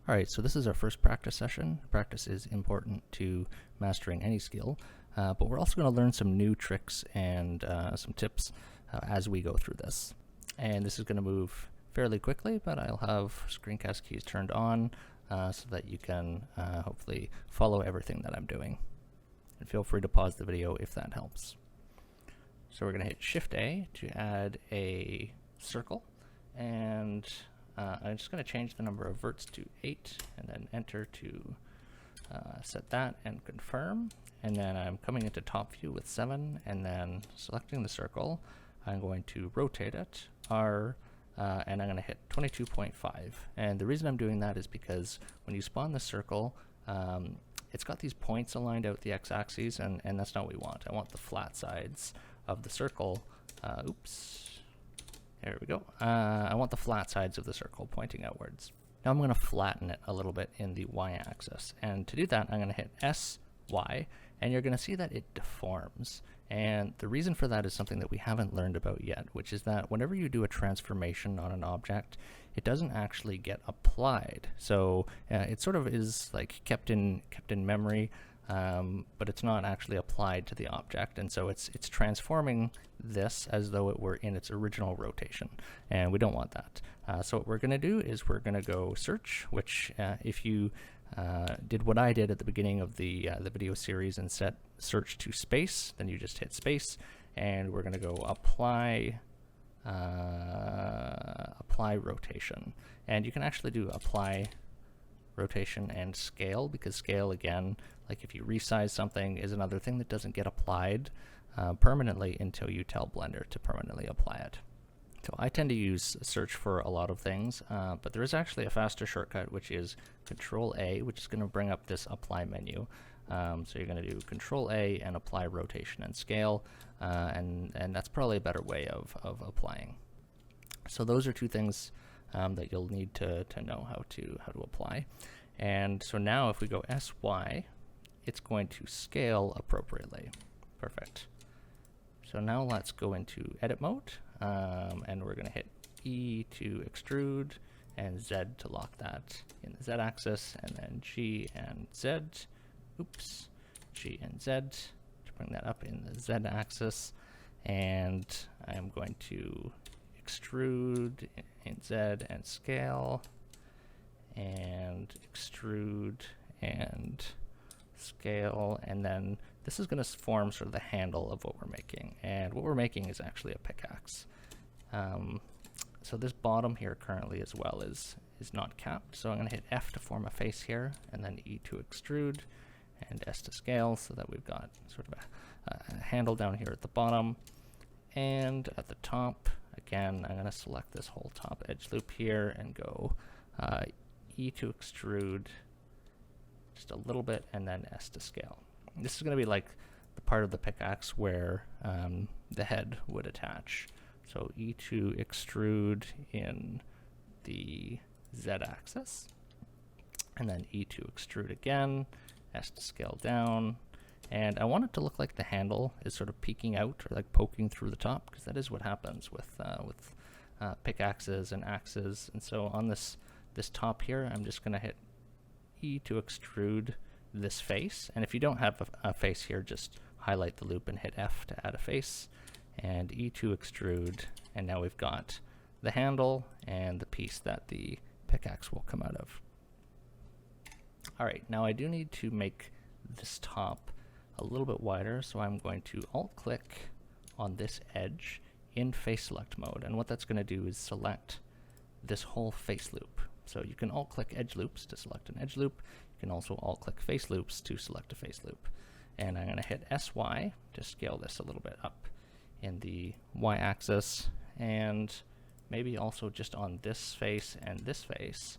Alright, so this is our first practice session. Practice is important to mastering any skill, but we're also going to learn some new tricks and some tips as we go through this. And this is going to move fairly quickly, but I'll have screencast keys turned on so that you can hopefully follow everything that I'm doing. And feel free to pause the video if that helps. So we're going to hit Shift A to add a circle, and I'm just going to change the number of verts to 8 and then enter to set that and confirm. And then I'm coming into top view with 7 and then selecting the circle. I'm going to rotate it R and I'm going to hit 22.5. And the reason I'm doing that is because when you spawn the circle, it's got these points aligned out the x-axis, and that's not what we want. I want the flat sides of the circle. There we go. I want the flat sides of the circle pointing outwards. Now I'm going to flatten it a little bit in the y-axis. And to do that, I'm going to hit S, Y, and you're going to see that it deforms. And the reason for that is something that we haven't learned about yet, which is that whenever you do a transformation on an object, it doesn't actually get applied. So it sort of is like kept in memory, but it's not actually applied to the object, and so it's transforming this as though it were in its original rotation, and we don't want that. So what we're going to do is we're going to go search, which if you did what I did at the beginning of the video series and set search to space, then you just hit space, and we're going to go apply rotation, and you can actually do apply rotation and scale, because scale, again, like if you resize something, is another thing that doesn't get applied permanently until you tell Blender to permanently apply it. So I tend to use search for a lot of things, but there is actually a faster shortcut, which is Control A, which is going to bring up this apply menu. So you're going to do Control A and apply rotation and scale, and that's probably a better way of applying. So those are two things that you'll need to know how to apply. And so now if we go SY, it's going to scale appropriately. Perfect. So now let's go into edit mode, and we're going to hit E to extrude and Z to lock that in the Z axis, and then G and Z, G and Z to bring that up in the Z axis. And I'm going to extrude in Z and scale, and extrude and scale, and then this is going to form sort of the handle of what we're making, and what we're making is actually a pickaxe. So this bottom here currently as well is not capped, so I'm going to hit F to form a face here, and then E to extrude and S to scale, so that we've got sort of a handle down here at the bottom. And at the top, again, I'm going to select this whole top edge loop here and go E to extrude just a little bit, and then S to scale. This is going to be like the part of the pickaxe where the head would attach. So E to extrude in the Z axis, and then E to extrude again, S to scale down. And I want it to look like the handle is sort of peeking out or like poking through the top, because that is what happens with pickaxes and axes. And so on this top here, I'm just going to hit E to extrude this face. And if you don't have a face here, just highlight the loop and hit F to add a face, and E to extrude. And now we've got the handle and the piece that the pickaxe will come out of. All right, now I do need to make this top a little bit wider, so I'm going to alt-click on this edge in face select mode, and what that's going to do is select this whole face loop. So you can alt-click edge loops to select an edge loop. You can also alt-click face loops to select a face loop. And I'm going to hit SY to scale this a little bit up in the y-axis, and maybe also just on this face and this face,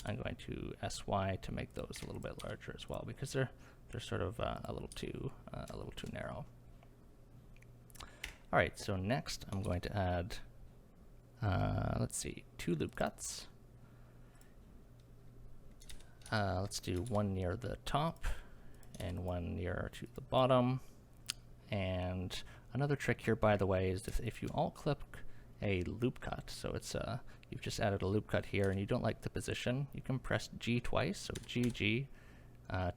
I'm going to SY to make those a little bit larger as well, because they're sort of a little too narrow. All right, so next I'm going to add, let's see, 2 loop cuts. Let's do one near the top and one nearer to the bottom. And another trick here, by the way, is if you alt-click a loop cut. So it's you've just added a loop cut here and you don't like the position, you can press G twice, so GG,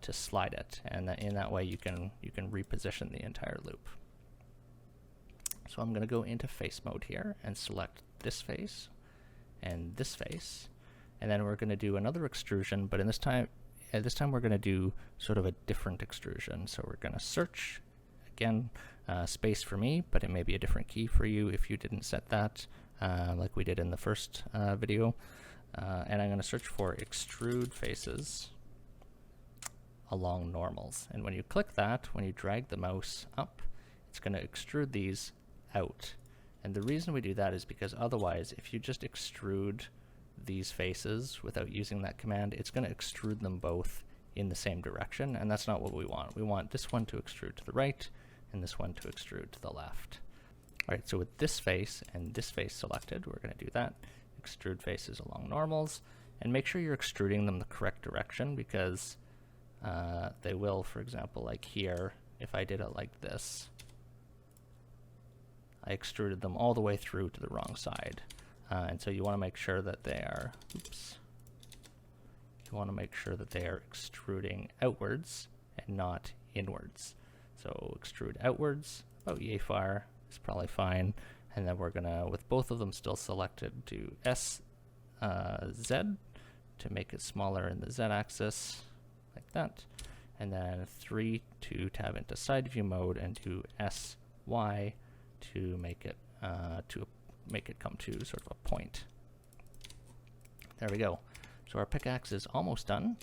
to slide it, and in that way you can reposition the entire loop. So I'm going to go into face mode here and select this face and this face, and then we're going to do another extrusion, but this time we're going to do sort of a different extrusion. So we're going to search again, space for me, but it may be a different key for you if you didn't set that, like we did in the first video. And I'm going to search for extrude faces along normals. And when you click that, when you drag the mouse up, it's going to extrude these out. And the reason we do that is because otherwise, if you just extrude these faces without using that command, it's going to extrude them both in the same direction, and that's not what we want. We want this one to extrude to the right and this one to extrude to the left. Alright, so with this face and this face selected, we're going to do that. Extrude faces along normals, and make sure you're extruding them the correct direction, because they will, for example, like here, if I did it like this, I extruded them all the way through to the wrong side. And so you want to make sure that they are, you want to make sure that they are extruding outwards and not inwards. So extrude outwards, about yay far is probably fine. And then we're gonna, with both of them still selected, do S, Z to make it smaller in the Z axis, like that. And then 3 to tab into side view mode, and do S, Y to make it come to sort of a point. There we go. So our pickaxe is almost done.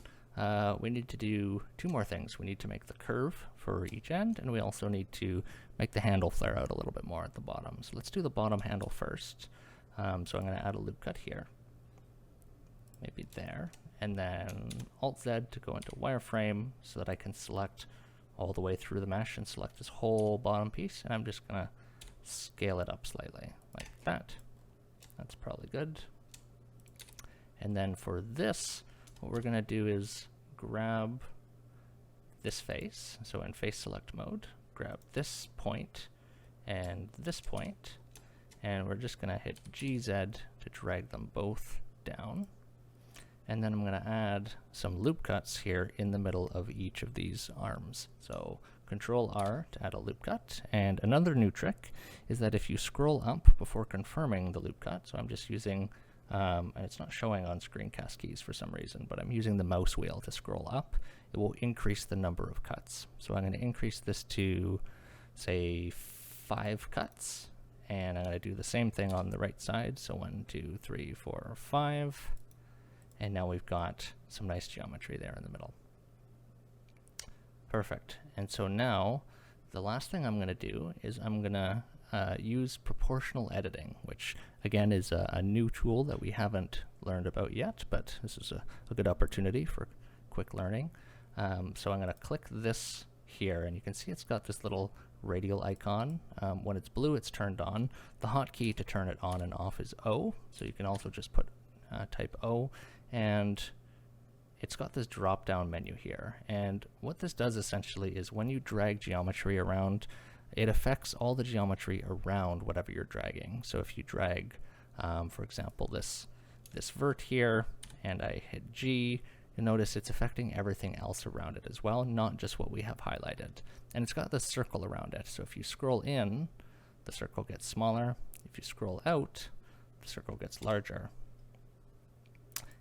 We need to do 2 more things. We need to make the curve for each end, and we also need to make the handle flare out a little bit more at the bottom. So let's do the bottom handle first. So I'm going to add a loop cut here, maybe there, and then Alt-Z to go into wireframe so that I can select all the way through the mesh and select this whole bottom piece, and I'm just going to scale it up slightly, like that. That's probably good. And then for this, what we're going to do is grab this face. So in face select mode, grab this point, and we're just going to hit GZ to drag them both down. And then I'm going to add some loop cuts here in the middle of each of these arms. So Control R to add a loop cut. And another new trick is that if you scroll up before confirming the loop cut, so I'm just using, and it's not showing on screencast keys for some reason, but I'm using the mouse wheel to scroll up, it will increase the number of cuts. So I'm going to increase this to, say, 5 cuts. And I'm going to do the same thing on the right side. So 1, 2, 3, 4, 5. And now we've got some nice geometry there in the middle. Perfect. And so now the last thing I'm going to do is I'm going to use proportional editing, which again is a new tool that we haven't learned about yet, but this is a good opportunity for quick learning. So I'm going to click this here, and you can see it's got this little radial icon. When it's blue, it's turned on. The hotkey to turn it on and off is O, so you can also just put type O, and it's got this drop down menu here. And what this does essentially is when you drag geometry around, it affects all the geometry around whatever you're dragging. So if you drag, for example, this vert here, and I hit G, you'll notice it's affecting everything else around it as well, not just what we have highlighted. And it's got this circle around it. So if you scroll in, the circle gets smaller. If you scroll out, the circle gets larger.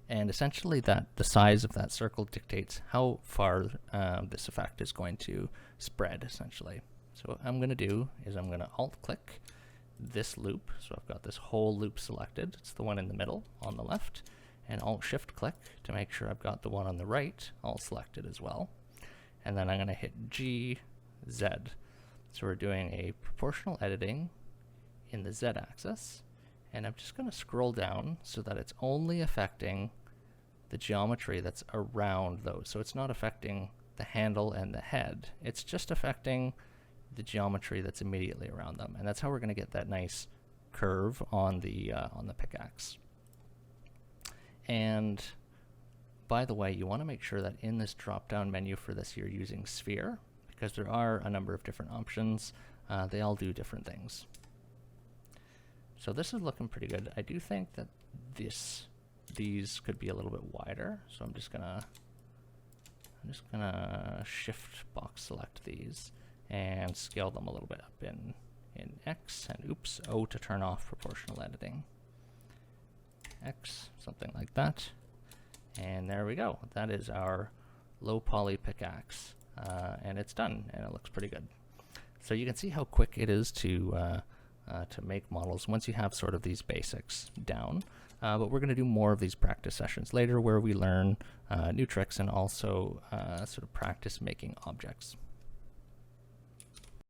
And essentially the size of that circle dictates how far this effect is going to spread, essentially. So what I'm going to do is I'm going to alt-click this loop. So I've got this whole loop selected. It's the one in the middle on the left. And alt-shift-click to make sure I've got the one on the right all selected as well. And then I'm going to hit GZ. So we're doing a proportional editing in the Z-axis. And I'm just going to scroll down so that it's only affecting the geometry that's around those. So it's not affecting the handle and the head. It's just affecting the geometry that's immediately around them. And that's how we're going to get that nice curve on the pickaxe. And by the way, you want to make sure that in this drop-down menu for this, you're using sphere, because there are a number of different options. They all do different things. So this is looking pretty good. I do think that these could be a little bit wider, so I'm just gonna shift box select these and scale them a little bit up in X, and oops, O to turn off proportional editing. X, something like that. And there we go. That is our low poly pickaxe, and it's done, and it looks pretty good. So you can see how quick it is to make models once you have sort of these basics down. But we're going to do more of these practice sessions later where we learn new tricks and also sort of practice making objects.